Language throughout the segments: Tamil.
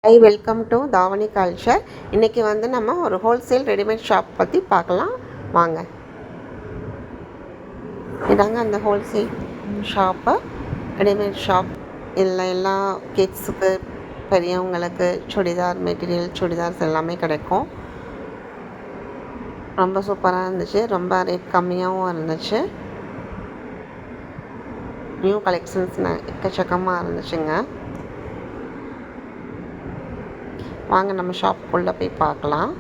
வெல்கம் டு தாவணி கல்ச்சர். இன்றைக்கி வந்து நம்ம ஒரு ஹோல்சேல் ரெடிமேட் ஷாப் பற்றி பார்க்கலாம் வாங்க. இதாங்க அந்த ஹோல்சேல் ஷாப்பு, ரெடிமேட் ஷாப். இதில் எல்லா கிட்ஸுக்கு, பெரியவங்களுக்கு சுடிதார் மெட்டீரியல், சுடிதார்ஸ் எல்லாமே கிடைக்கும். ரொம்ப சூப்பராக இருந்துச்சு, ரொம்ப ரேட் கம்மியாகவும் இருந்துச்சு. நியூ கலெக்ஷன்ஸ் எக்கச்சக்கமாக இருந்துச்சுங்க. வாங்க நம்ம ஷாப்புக்குள்ளே போய் பார்க்கலாம்.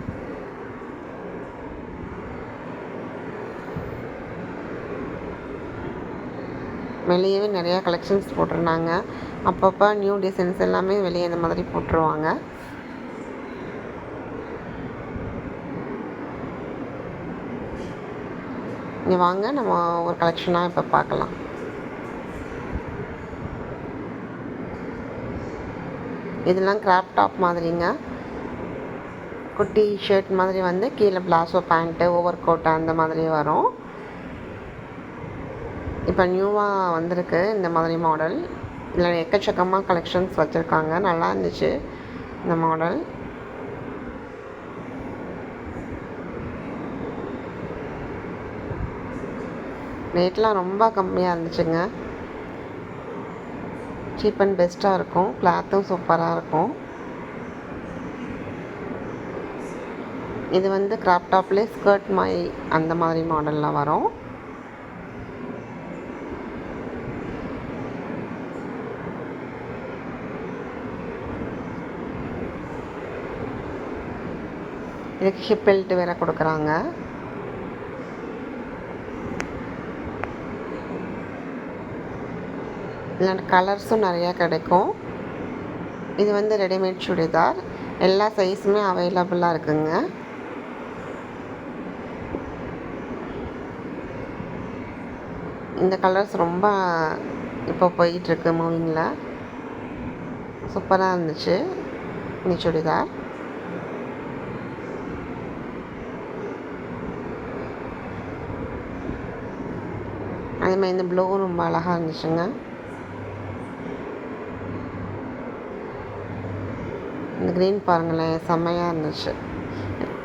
வெளியவே நிறையா கலெக்ஷன்ஸ் போட்டிருந்தாங்க. அப்பப்போ நியூ டிசைன்ஸ் எல்லாமே வெளியே இந்த மாதிரி போட்டுருவாங்க. இங்கே வாங்க நம்ம ஒரு கலெக்ஷனாக இப்போ பார்க்கலாம். இதெல்லாம் கிராப் டாப் மாதிரிங்க. குட்டி ஷர்ட் மாதிரி வந்து கீழே பிளாசோ பேண்ட்டு, ஓவர் கோட் அந்த மாதிரி வரும். இப்போ நியூவாக வந்திருக்கு இந்த மாதிரி மாடல். இதில் எக்கச்சக்கமாக கலெக்ஷன்ஸ் வச்சுருக்காங்க. நல்லா இருந்துச்சு இந்த மாடல். ரேட்லாம் ரொம்ப கம்மியாக இருந்துச்சுங்க. சீப் அண்ட் பெஸ்ட்டாக இருக்கும். கிளாத்தும் சூப்பராக இருக்கும். இது வந்து கிராப் டாப்லேயே ஸ்கர்ட் மாதிரி அந்த மாதிரி மாடலில் வரும். இதுக்கு ஹிப் பெல்ட் வேறு கொடுக்குறாங்க. இதில் கலர்ஸும் நிறையா கிடைக்கும். இது வந்து ரெடிமேட் சுடிதார். எல்லா சைஸுமே அவைலபிளாக இருக்குங்க. இந்த கலர்ஸ் ரொம்ப இப்போ போயிட்டுருக்கு மூவிங்கில். சூப்பராக இருந்துச்சு இந்த சுடிதார். அதேமாதிரி இந்த ப்ளூ ரொம்ப அழகாக இருந்துச்சுங்க. இந்த க்ரீன் பாருங்களேன், செம்மையாக இருந்துச்சு.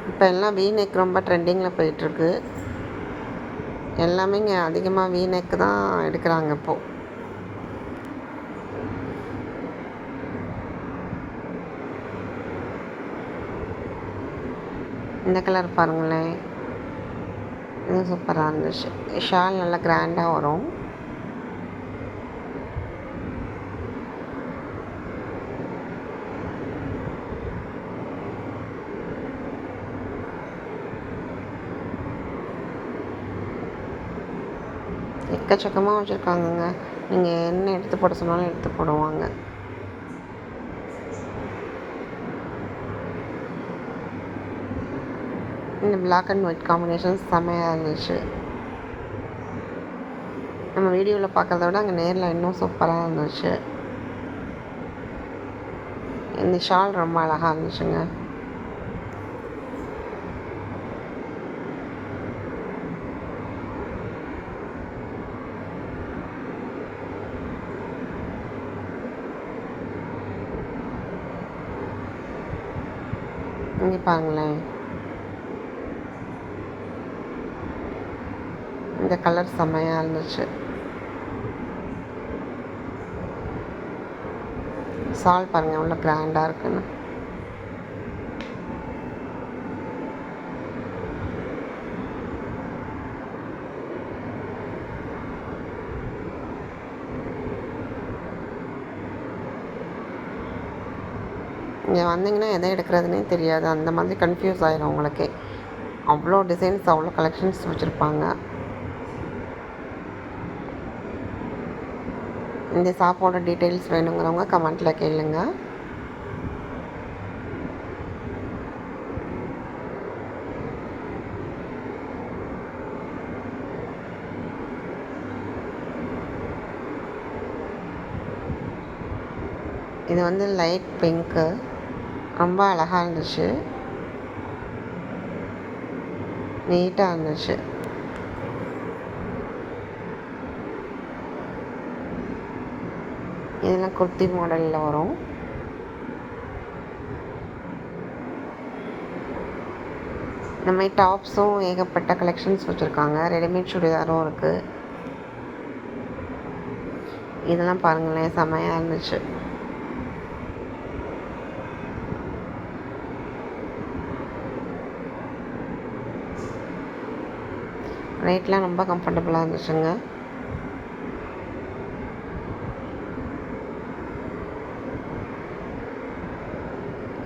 இப்போ எல்லாம் வீநெக் ரொம்ப ட்ரெண்டிங்கில் போயிட்டுருக்கு. எல்லாமே இங்கே அதிகமாக வீநெக் தான் எடுக்கிறாங்க இப்போது. இந்த கலர் பாருங்களேன், இது சூப்பராக இருந்துச்சு. ஷால் நல்லா கிராண்டாக வரும். எக்கச்சக்கமாக வச்சுருக்காங்கங்க. நீங்கள் என்ன எடுத்து போட சொன்னாலும் எடுத்து போடுவாங்க. இந்த பிளாக் அண்ட் ஒயிட் காம்பினேஷன் செம்மையாக இருந்துச்சு. நம்ம வீடியோவில் பார்க்குறத விட அங்கே நேரில் இன்னும் சூப்பராக இருந்துச்சு. இந்த ஷால் ரொம்ப அழகாக இருந்துச்சுங்க. இங்கே பாருங்களேன், இந்த கலர் செம்மையாக இருந்துச்சு. சால் பாருங்கள் எவ்வளோ கிராண்டாக இருக்குன்னு. இங்கே வந்தீங்கன்னா எதை எடுக்கிறதுனே தெரியாது. அந்த மாதிரி கன்ஃபியூஸ் ஆகிடும் உங்களுக்கே. அவ்வளோ டிசைன்ஸ், அவ்வளோ கலெக்ஷன்ஸ் வச்சுருப்பாங்க. இந்த ஷாப்போட டீட்டெயில்ஸ் வேணுங்கிறவங்க கமெண்ட்டில் கேளுங்க. இது வந்து லைட் பிங்க்கு, ரொம்ப அழகாக இருந்துச்சு, நீட்டாக இருந்துச்சு. இதெல்லாம் குர்த்தி மாடலில் வரும். இந்த மாதிரி டாப்ஸும் ஏகப்பட்ட கலெக்ஷன்ஸ் வச்சுருக்காங்க. ரெடிமேட் சுடிதாரும் இருக்குது. இதெல்லாம் பாருங்களேன், செம்மையாக இருந்துச்சு. ரேட்லாம் ரொம்ப கம்ஃபர்டபுளாக இருந்துச்சுங்க.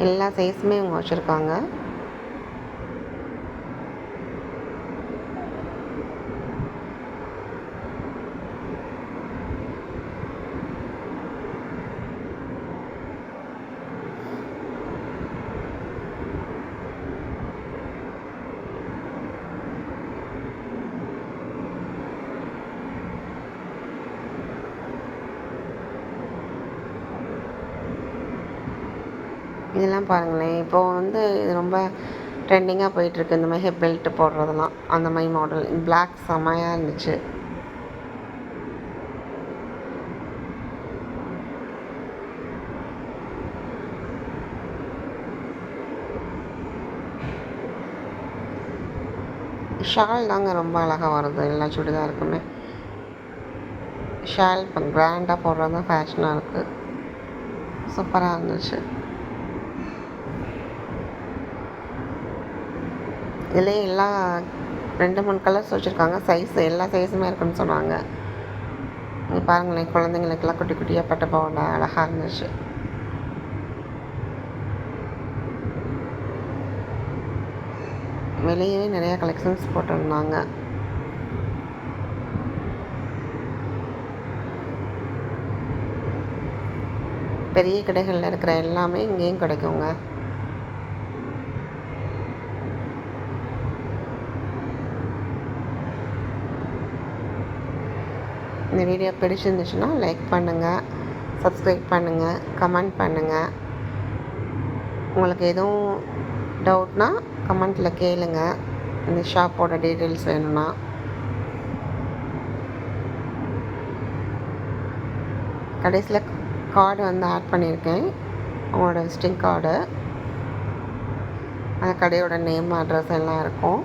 எல்லா சைஸுமே இவங்க வச்சுருக்காங்க. இதெல்லாம் பாருங்களேன், இப்போது இது ரொம்ப ட்ரெண்டிங்காக போயிட்டுருக்கு. இந்த மாதிரி ஹிப் பெல்ட் போடுறதெல்லாம் அந்த மாதிரி மாடல். பிளாக் செம்மையாக இருந்துச்சு. ஷால் தாங்க ரொம்ப அழகாக வருது எல்லா சுடிதாருக்குமே. ஷால் இப்போ கிராண்டாக போடுறது தான் ஃபேஷனாக இருக்குது. சூப்பராக இருந்துச்சு. இதுலேயே எல்லாம் 2-3 கலர்ஸ் வச்சுருக்காங்க. எல்லா சைஸுமே இருக்குன்னு சொன்னாங்க. இங்கே பாருங்களேன், குழந்தைங்களுக்கெல்லாம் குட்டி குட்டியாக பட்டு போகல, அழகாக இருந்துச்சு. வெளியவே நிறையா கலெக்ஷன்ஸ் போட்டிருந்தாங்க. பெரிய கடைகளில் இருக்கிற எல்லாமே இங்கேயும் கிடைக்குங்க. இந்த வீடியோ பிடிச்சிருந்துச்சுன்னா லைக் பண்ணுங்கள், சப்ஸ்கிரைப் பண்ணுங்கள், கமெண்ட் பண்ணுங்கள். உங்களுக்கு எதுவும் டவுட்னா கமெண்ட்டில் கேளுங்க. இந்த ஷாப்போட டீட்டெயில்ஸ் வேணும்னா. கடைசியில் கார்டு ஆட் பண்ணியிருக்கேன், அவங்களோட விசிட்டிங் கார்டு. அந்த கடையோட நேம், அட்ரஸ் எல்லாம் இருக்கும்.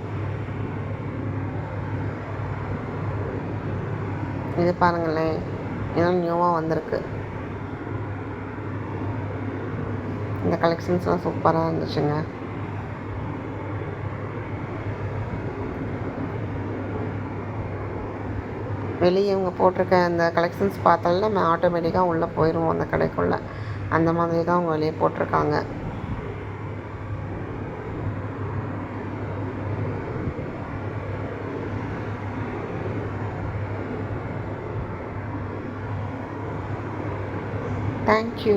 இது பாருங்களேன், இதெல்லாம் நியூவாக வந்திருக்கு. இந்த கலெக்ஷன்ஸ்லாம் சூப்பராக இருந்துச்சுங்க. வெளியே இவங்க போட்டிருக்க அந்த கலெக்ஷன்ஸ் பார்த்தாலும் நம்ம ஆட்டோமேட்டிக்காக உள்ளே போயிடுவோம் அந்த கடைக்குள்ளே. அந்த மாதிரி தான் அவங்க வெளியே போட்டிருக்காங்க. தேங்க்யூ.